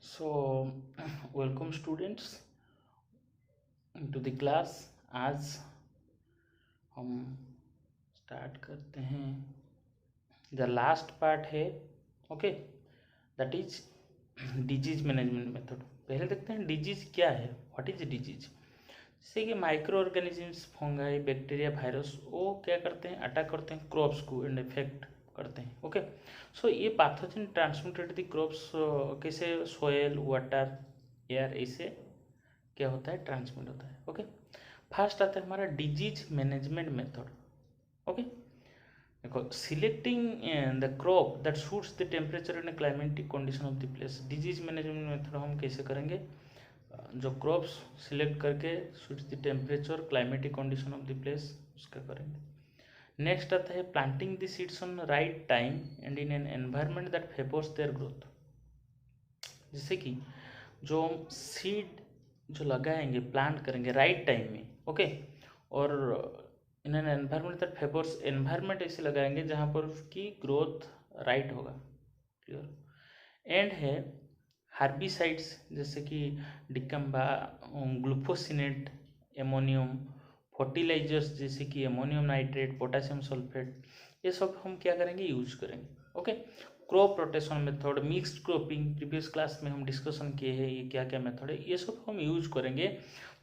So, welcome students to the class. आज हम start करते हैं द लास्ट पार्ट है. Okay, that is disease management method. पहले देखते हैं डिजीज क्या है. What is disease. जैसे कि micro organisms, fungi, bacteria, virus, वो क्या करते हैं, अटैक करते हैं क्रॉप्स को एंड इफेक्ट करते हैं. ओके, सो ये पैथोजन ट्रांसमिटेड द क्रॉप्स कैसे, सोयल, वाटर, एयर, ऐसे क्या होता है, ट्रांसमिट होता है. ओके, फर्स्ट आता है हमारा डिजीज मैनेजमेंट मेथड. ओके, देखो, selecting the crop that suits the temperature and climatic condition of the place. Disease management method हम कैसे करेंगे, जो क्रॉप्स सिलेक्ट करके suits the temperature climatic condition of the place, उसका करेंगे. नेक्स्ट आता है planting the seeds on right time and in an environment that favours their growth. जैसे कि जो सीड जो लगाएंगे, प्लांट करेंगे राइट टाइम में. ओके, और in an environment that favours, environment ऐसे लगाएंगे जहाँ पर उसकी ग्रोथ राइट होगा. क्लियर. एंड है हार्बिसाइड्स, जैसे कि डिकम्बा, ग्लूफोसिनेट, एमोनियम, फर्टिलाइजर्स जैसे कि एमोनियम नाइट्रेट, पोटेशियम सल्फेट, ये सब हम क्या करेंगे, यूज करेंगे. Okay, crop rotation method, mixed cropping, previous class में हम डिस्कशन किए हैं ये क्या क्या मेथड है, ये सब हम यूज करेंगे.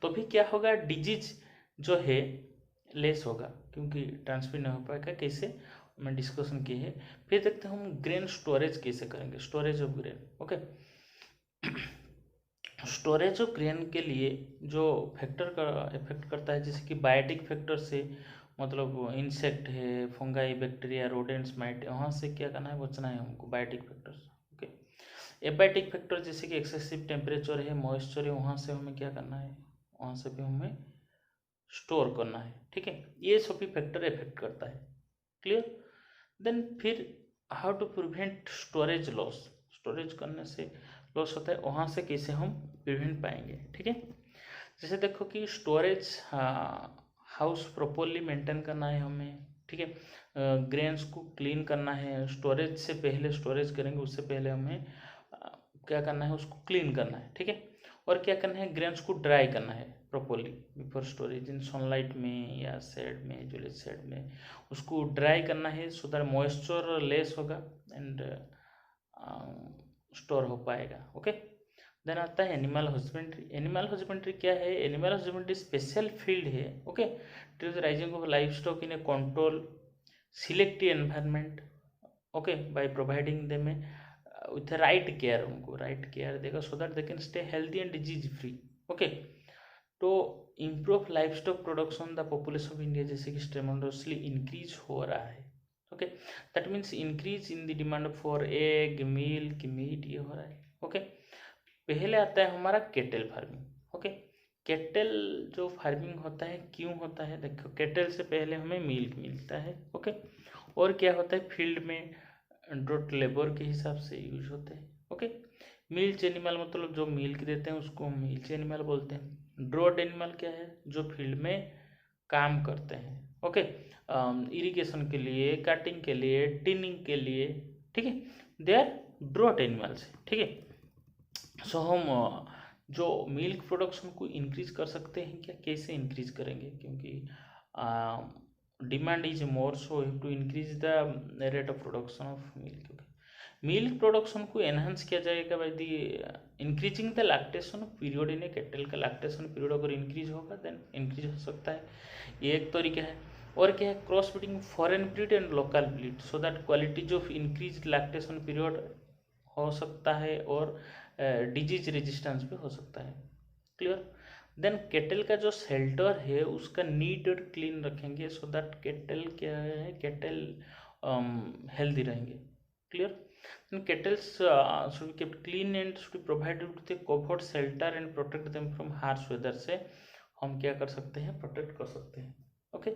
तो भी क्या होगा, डिजीज जो है लेस होगा, क्योंकि ट्रांसफर नहीं हो पाएगा. कैसे, मैं डिस्कशन किए हैं. फिर देखते हैं हम ग्रेन स्टोरेज कैसे करेंगे, storage of grain. Okay, storage of grain के लिए जो फैक्टर का इफेक्ट करता है, जैसे कि बायोटिक फैक्टर से, मतलब इंसेक्ट है, फंगाई, बैक्टीरिया, रोडेंट्स, माइट, वहाँ से क्या करना है, बचना है हमको बायोटिक फैक्टर से. ओके, एबायोटिक फैक्टर जैसे कि एक्सेसिव टेम्परेचर है, मॉइस्चर है, वहाँ से हमें क्या करना है, वहाँ से भी हमें स्टोर करना है. ठीक है, ये सभी फैक्टर इफेक्ट करता है. क्लियर. देन फिर how to prevent storage loss, storage करने से लॉस होता है, वहाँ से कैसे हम प्रिवेंट पाएंगे. ठीक है, जैसे देखो कि स्टोरेज हाउस प्रॉपरली मेंटेन करना है हमें. ठीक है, ग्रेन्स को क्लीन करना है. स्टोरेज से पहले, स्टोरेज करेंगे उससे पहले हमें क्या करना है, उसको क्लीन करना है. ठीक है, और क्या करना है, ग्रेन्स को ड्राई करना है प्रॉपरली बिफोर स्टोरेज इन सनलाइट में या शेड में, जो शेड में, उसको ड्राई करना है सो दैट मॉइस्चर लेस होगा एंड स्टोर हो पाएगा. ओके, देन आता है एनिमल हस्बेंड्री. एनिमल हस्बेंड्री क्या है, एनिमल हस्बेंड्री स्पेशल फील्ड है. Okay, it is raising of life stock in a control selective environment. Okay, by providing them with right care, उनको right care देगा so that they can stay healthy and disease free. Okay, तो improve life stock production, the population of India जैसे कि tremendously increase हो रहा है. Okay, that means increase in the demand for egg, milk, meat, ये हो रहा है. ओके, पहले आता है हमारा केटल फार्मिंग. ओके, केटल जो फार्मिंग होता है क्यों होता है, देखो केटल से पहले हमें मिल्क मिलता है. ओके, और क्या होता है, फील्ड में ड्रोट लेबर के हिसाब से यूज होते हैं. ओके, मिल्च एनिमल मतलब जो मिल्क देते हैं उसको हम मिल्च एनिमल बोलते हैं. ड्रोट एनिमल क्या है, जो फील्ड में काम करते हैं. ओके, इरिगेशन के लिए, कटिंग के लिए, टिनिंग के लिए. ठीक है, दे आर ड्रोट एनिमल्स. ठीक है, सो हम जो मिल्क प्रोडक्शन को इंक्रीज कर सकते हैं क्या, कैसे इंक्रीज करेंगे, क्योंकि demand is more, so have to increase the rate of production of milk. Milk production को एनहांस किया जाएगा by the increasing the lactation period in a cattle. का लैक्टेशन पीरियड अगर इंक्रीज होगा देन इंक्रीज हो सकता है, ये एक तरीका है. और क्या है, cross breeding foreign breed and local breed, so that qualities of increase lactation period हो सकता है और डिजीज रेजिस्टेंस भी हो सकता है. क्लियर. देन केटल का जो शेल्टर है उसका नीट और क्लीन रखेंगे सो दैट केटल क्या है, केटल हेल्दी रहेंगे. Clear. Kettles should be kept clean and should be provided with a covered shelter and protect them from harsh weather. से हम क्या कर सकते हैं, प्रोटेक्ट कर सकते हैं. ओके,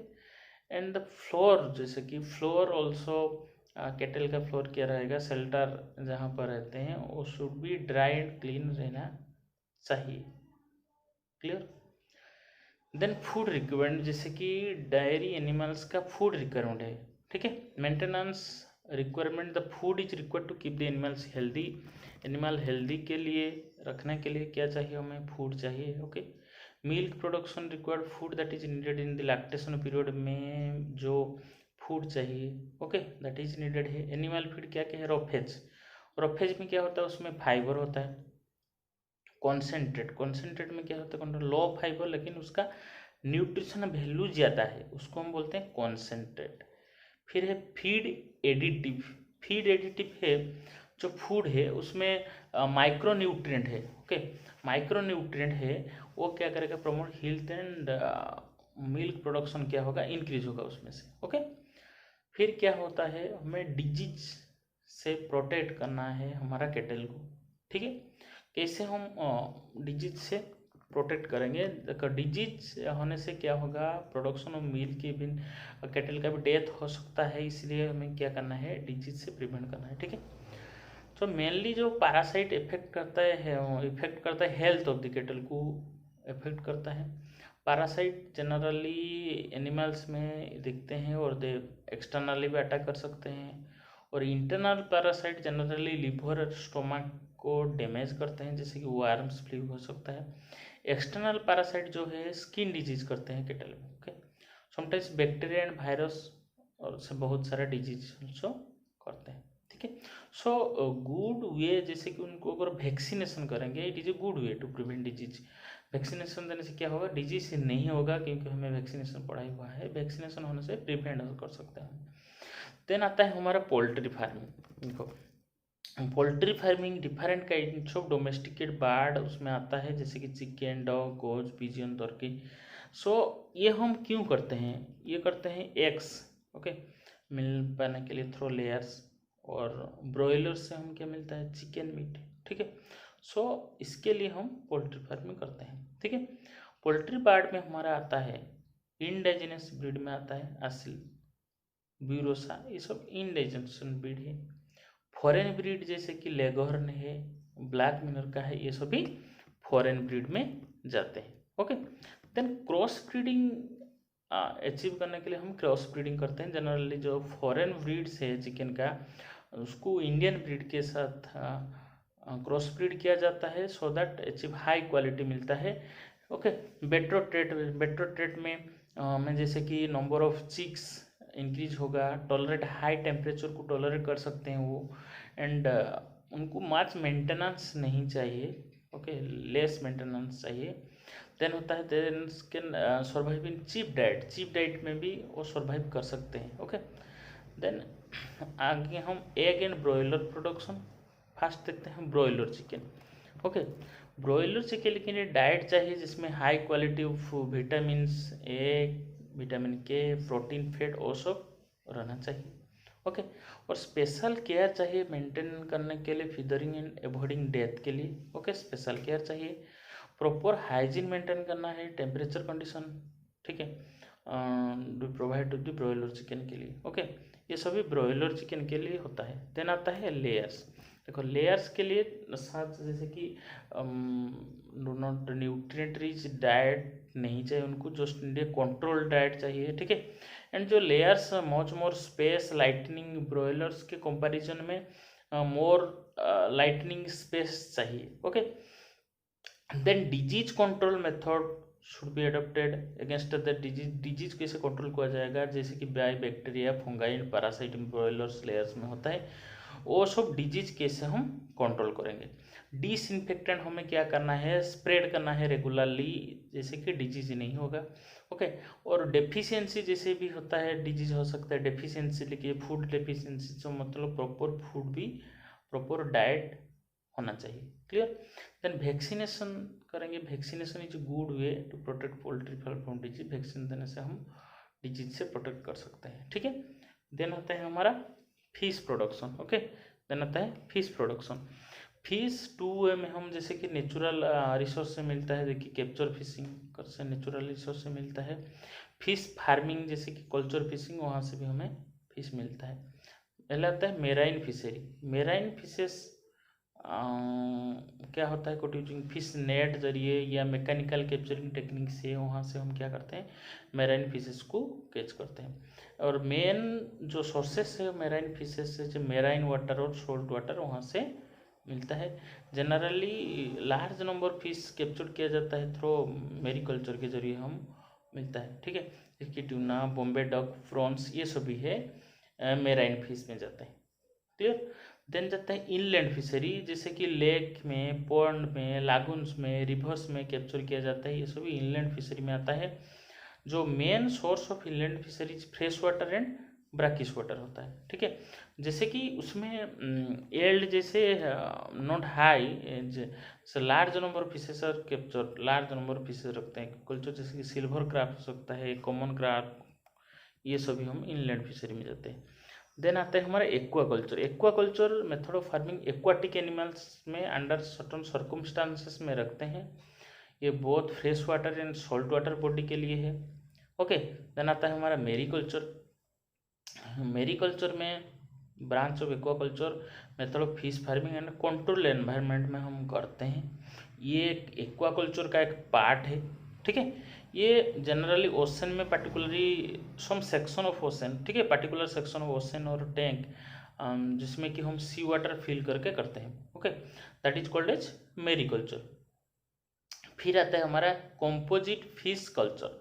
एंड द फ्लोर, जैसे कि फ्लोर ऑल्सो, केटल का फ्लोर क्या रहेगा, शेल्टर जहाँ पर रहते हैं वो should be dry and clean रहना चाहिए. क्लियर. देन फूड रिक्वायरमेंट, जैसे कि डायरी एनिमल्स का फूड रिक्वायरमेंट है. ठीक है, maintenance requirement, the food is required to keep the animals healthy. Animal healthy के लिए रखने के लिए क्या चाहिए, हमें फूड चाहिए। Okay, milk production required food that is needed in the lactation period में जो फूड चाहिए, ओके, दैट इज नीडेड है। एनिमल फीड क्या क्या है, रोफेज। रोफेज में क्या होता है, उसमें फाइबर होता है। कॉन्सेंट्रेट, कॉन्सेंट्रेट में क्या होता है, लो फाइबर लेकिन उसका न्यूट्रिशन वैल्यू ज़्यादा है, उसको हम बोलते हैं कॉन्सेंट्रेट। फिर है फीड एडिटिव। फीड एडिटिव है जो फूड है उसमें माइक्रो न्यूट्रिएंट है। ओके, माइक्रो न्यूट्रिएंट है, वो क्या करेगा, promote health and milk production क्या होगा, इंक्रीज होगा उसमें से। ओके, फिर क्या होता है, हमें डिजीज से प्रोटेक्ट करना है हमारा कैटल को। ठीक है, कैसे हम डिजीज से प्रोटेक्ट करेंगे, देखो डिजीज होने से क्या होगा, प्रोडक्शन ऑफ मिल्क की भी, कैटल का भी डेथ हो सकता है, इसलिए हमें क्या करना है, डिजीज से प्रिवेंट करना है। ठीक है, तो मेनली जो पैरासाइट इफेक्ट करता है हेल्थ ऑफ द कैटल को इफेक्ट करता है। पैरासाइट जनरली एनिमल्स में दिखते हैं और दे एक्सटर्नली भी अटैक कर सकते हैं, और इंटरनल पैरासाइट जनरली लिवर और स्टोमक को डैमेज करते हैं, जैसे कि वर्म्स फ्लू हो सकता है। एक्सटर्नल पैरासाइट जो है स्किन डिजीज करते हैं कैटल में। Okay, sometimes bacteria and virus और से बहुत सारा डिजीज ऑल्सो करते हैं। ठीक है, सो गुड वे, जैसे कि उनको अगर वैक्सीनेशन करेंगे, it is a good way to prevent disease. Vaccination देने से क्या होगा, डिजीज नहीं होगा, क्योंकि हमें वैक्सीनेशन पढ़ाई हुआ है, वैक्सीनेशन होने से प्रिवेंट कर सकते हैं। देन आता है हमारा पोल्ट्री फार्मिंग। देखो poultry farming different kinds of domesticate bird उसमें आता है, जैसे कि चिकन, डॉग, गोज, पिजियन, तुर्की। सो ये हम क्यों करते हैं, ये करते हैं एग्स, ओके, मिल पाने के लिए थ्रो लेयर्स, और ब्रॉयलर से हम क्या मिलता है, चिकन मीट। ठीक है, सो इसके लिए हम पोल्ट्री फार्मिंग करते हैं। ठीक है, पोल्ट्री बर्ड में हमारा आता है इंडिजिनस ब्रीड में आता है असिल, ब्यूरोसा, ये सब इंडिजिनस ब्रीड है। फॉरेन ब्रीड जैसे कि लेगहॉर्न है, ब्लैक मिनर का है, ये सभी फॉरेन ब्रीड में जाते हैं। Okay, then cross breeding achieve करने के लिए हम क्रॉस ब्रीडिंग करते हैं। जनरली जो फॉरेन ब्रीड्स है चिकन का, उसको इंडियन ब्रीड के साथ क्रॉस ब्रीड किया जाता है, so that achieve high quality मिलता है। ओके, बेट्रो ट्रेट में जैसे कि नंबर ऑफ चिक्स इंक्रीज होगा, टॉलरेट हाई टेम्परेचर को टॉलरेट कर सकते हैं वो, एंड उनको मच मेंटेनेंस नहीं चाहिए। ओके, लेस मेंटेनेंस चाहिए। देन होता है then can survive in cheap diet में भी वो सर्वाइव कर सकते हैं। ओके, देन आगे हम egg and broiler production first देखते हैं, broiler chicken. Okay, broiler chicken के लिए डाइट चाहिए जिसमें high quality of vitamin A, vitamin के, प्रोटीन, फैट और सब रहना चाहिए। ओके, और स्पेशल केयर चाहिए मेंटेन करने के लिए, फीडरिंग एंड अवॉइडिंग डेथ के लिए। ओके, स्पेशल केयर चाहिए, प्रॉपर हाइजीन मेंटेन करना है, टेम्परेचर कंडीशन। ठीक है, do provide to the broiler chicken के लिए। ओके, ये सभी ब्रॉयलर चिकन के लिए होता है। देन आता है लेयर्स। देखो लेयर्स के लिए साथ जैसे कि do not nutrient rich diet नहीं चाहिए उनको, जो कंट्रोल डाइट चाहिए। ठीक है, एंड जो layers much more space lightning, broilers के कंपैरिजन में मोर लाइटनिंग स्पेस चाहिए। Okay, then disease control method should be adopted against the disease कैसे कंट्रोल किया जाएगा, जैसे कि by bacteria, fungi and parasite broilers layers में होता है, वो सब डिजीज कैसे हम कंट्रोल करेंगे। डिसइंफेक्टेंट हमें क्या करना है, स्प्रेड करना है रेगुलरली, जैसे कि डिजीज नहीं होगा। ओके, और डेफिशिएंसी जैसे भी होता है डिजीज हो सकता है, डेफिशिएंसी लिखिए, फूड डेफिशिएंसी, जो मतलब प्रॉपर फूड भी, प्रॉपर डाइट होना चाहिए। क्लियर, देन वैक्सीनेशन करेंगे। Vaccination is good way to protect poultry from disease, vaccine देने से हम डिजीज से प्रोटेक्ट कर सकते हैं। ठीक है, देन आता है हमारा फिश प्रोडक्शन। ओके, देन आता है फिश प्रोडक्शन। फिश 2 वे में हम, जैसे कि नेचुरल रिसोर्स से मिलता है, देखिए कैप्चर फिशिंग कर से नेचुरल रिसोर्स से मिलता है। फिश फार्मिंग जैसे कि कल्चर फिशिंग, वहाँ से भी हमें फिश मिलता है। पहले आता है मेराइन फिशरी। मेराइन फिशेस क्या होता है, कोट यूजिंग फिश नेट जरिए या मैकेनिकल कैप्चरिंग टेक्निक से वहाँ से हम क्या करते हैं, मैराइन फिशेस को कैच करते हैं। और मेन जो सोर्सेस है मैराइन फिशेस से, जो मैराइन वाटर और सोल्ट वाटर वहाँ से मिलता है। Generally large number fish capture किया जाता है थ्रू मेरीकल्चर के जरिए हम मिलता है, ठीक है। इसकी ट्यूना, बॉम्बे डक, प्रॉन्स, ये सभी है मैराइन फिश में जाते हैं, क्लियर। देन जाता है इनलैंड फिशरी, जैसे कि लेक में, पॉन्ड में, लागून्स में, रिवर्स में कैप्चर किया जाता है, ये सभी इनलैंड फिशरी में आता है। जो main source of inland fisheries fresh water and brackish water होता है, ठीक है। जैसे कि उसमें एल्ड जैसे not high large number of fishes are capture, large number of fishes रखते हैं कल्चर, जैसे कि सिल्वर क्राफ्ट हो सकता है, कॉमन क्राफ्ट, ये सभी हम इनलैंड फिशरी में जाते हैं। देन आता है हमारा aqua culture. Aqua culture method of farming aquatic animals में अंडर सर्टन सर्कमस्टांसेस में रखते हैं। ये both fresh water and salt water body के लिए है, ओके। देन आता है हमारा मेरीकल्चर। मेरीकल्चर में branch of aqua culture method of fish farming and control environment में हम करते हैं। ये एक्वा कल्चर का एक पार्ट है, ठीक है। ये जनरली ओशन में particularly some section of ocean, ठीक है, पर्टिकुलर सेक्शन ऑफ ओशन और टैंक जिसमें कि हम सी वाटर फिल करके करते हैं, okay, that is called as mariculture. फिर आता है हमारा composite fish culture.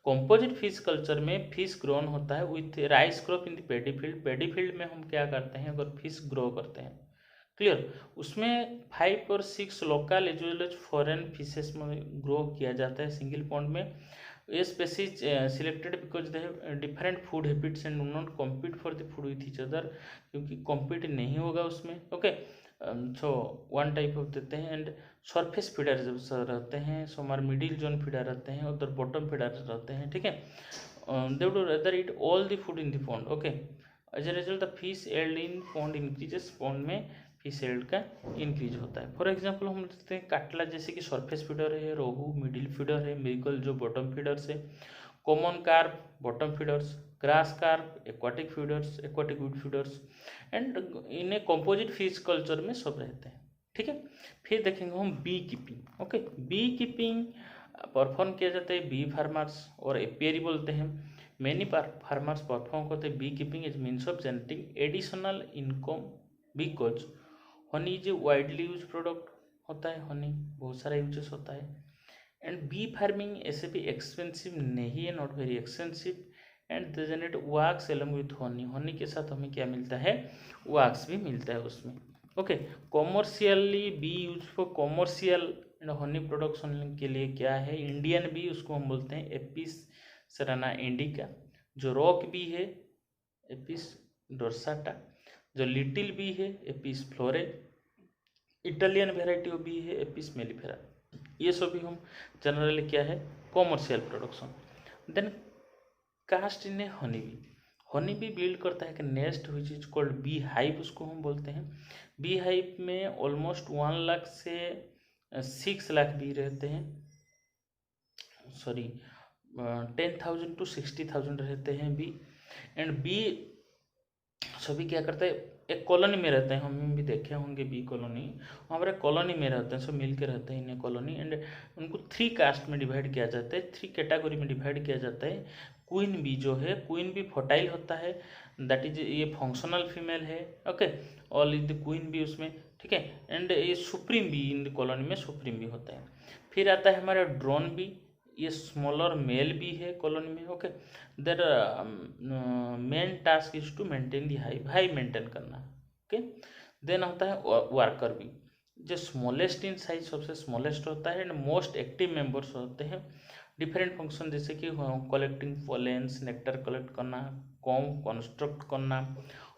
Composite fish culture में फिश ग्रोन होता है with rice crop in the paddy field. Paddy field में हम क्या करते हैं, अगर फिश ग्रो करते हैं, क्लियर, उसमें 5 और 6 local as well as foreign fishes में ग्रो किया जाता है सिंगल पॉन्ड में। ये species selected because they have different food habits and do not compete for the food with each other, क्योंकि कॉम्पीट नहीं होगा उसमें, okay. So one type of देते हैं। एंड सरफेस फीडर जब रहते हैं, सो हमारे मिडिल जोन फीडर रहते हैं, उधर बॉटम फीडर रहते हैं, ठीक है। They would rather eat all the food in the pond, okay. As a result the fish yield in pond increases, pond में फिश एल्ड का इंक्रीज होता है। फॉर एग्जाम्पल हम देखते हैं काटला, जैसे कि सरफेस फीडर है, रोहू मिडिल फीडर है, मिर्गल जो बॉटम फीडर्स है, common carp bottom feeders, grass carp aquatic feeders, aquatic weed feeders, and इन्हें कंपोजिट फिश कल्चर में सब रहते हैं, ठीक है। फिर देखेंगे हम bee keeping, okay. Bee keeping perform किया जाता है बी फार्मर्स और एपियरी बोलते हैं। मैनी फार्मर्स परफॉर्म करते हैं bee keeping as means of generating additional income, because honey is a widely use product होता है, हनी बहुत सारा यूजेस होता है। एंड बी फार्मिंग ऐसे भी एक्सपेंसिव नहीं है, not very expensive, and they generate wax along with Honey. Honey के साथ हमें क्या मिलता है, वैक्स भी मिलता है उसमें, okay. Commercially B use for commercial and honey production के लिए क्या है, इंडियन बी, उसको हम बोलते हैं एपिस सेराना इंडिका। जो रॉक बी है एपिस डोर्साटा, जो लिटिल बी है Apis florea, Italian variety of bee है एपिस मेलिफेरा। ये सभी हम जनरली क्या है, commercial production. Then caste in a honey bee. Honey bee build करता है कि nest which is called bee hive, उसको हम बोलते हैं। बी हाइव में ऑलमोस्ट 1 लाख से 6 लाख बी रहते हैं, सॉरी 10,000 to 60,000 रहते हैं बी। एंड बी सभी क्या करते हैं, एक कॉलोनी में रहते हैं, हम भी देखे होंगे बी कॉलोनी, हमारे कॉलोनी में रहते हैं, सब मिल के रहते हैं इन कॉलोनी। एंड उनको 3 कास्ट में डिवाइड किया जाता है, 3 कैटेगरी में डिवाइड किया जाता है। क्वीन बी जो है, क्वीन बी फर्टाइल होता है, दैट इज ये फंक्शनल फीमेल है, okay, all is the queen bee उसमें, ठीक है। एंड ये supreme bee in the colony में सुप्रीम बी होता है। फिर आता है हमारा ड्रोन बी, ये स्मॉलर मेल भी है कॉलोनी में, okay. There main task is to maintain the hive, hive maintain करना, ओके। देन होता है वर्कर भी, जो स्मॉलेस्ट इन साइज सबसे स्मॉलेस्ट होता है, एंड मोस्ट एक्टिव मेंबर्स होते हैं। डिफरेंट फंक्शन जैसे कि कलेक्टिंग पोलेंस, नेक्टर कलेक्ट करना, कॉम कंस्ट्रक्ट करना,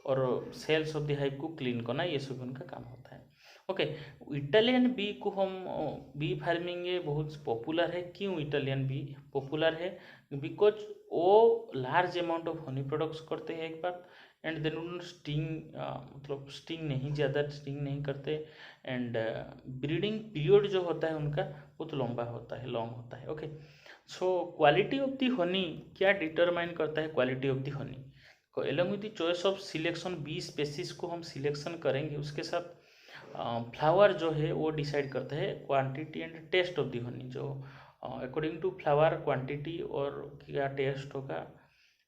और सेल्स ऑफ द हाइव को क्लीन करना, ये सब उनका काम होता है, ओके। इटालियन बी को हम बी फार्मिंग ये बहुत पॉपुलर है। क्यों इटालियन बी पॉपुलर है, बिकॉज वो large amount of honey products करते हैं एक बार, एंड देन उन्होंने स्टिंग मतलब स्टिंग नहीं, ज़्यादा स्टिंग नहीं करते, एंड ब्रीडिंग पीरियड जो होता है उनका बहुत लंबा होता है, लॉन्ग होता है, okay. So quality of the honey क्या डिटरमाइन करता है, क्वालिटी ऑफ दी हनी को along with the choice of selection, bee species को हम सिलेक्शन करेंगे, उसके साथ फ्लावर जो है वो डिसाइड करता है quantity and taste of the honey, जो अकॉर्डिंग टू फ्लावर क्वांटिटी और क्या टेस्ट होगा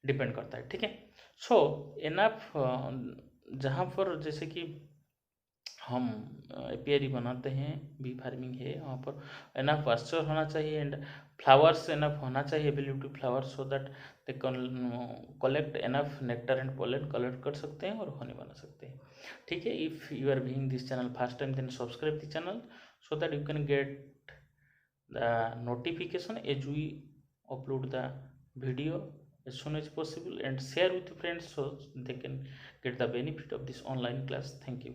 डिपेंड करता है, ठीक है। सो एनफ जहाँ पर जैसे कि हम एपियरी बनाते हैं, बी फार्मिंग है, वहाँ पर एनफ मॉइस्चर होना चाहिए एंड फ्लावर्स एनफ होना चाहिए, ability to flowers, so that they collect enough nectar and pollen collect कर सकते हैं और हनी बना सकते हैं, ठीक है। If you are viewing this channel first time, then subscribe the channel so that you can get the notification as we upload the video as soon as possible, and share with your friends so they can get the benefit of this online class. Thank you.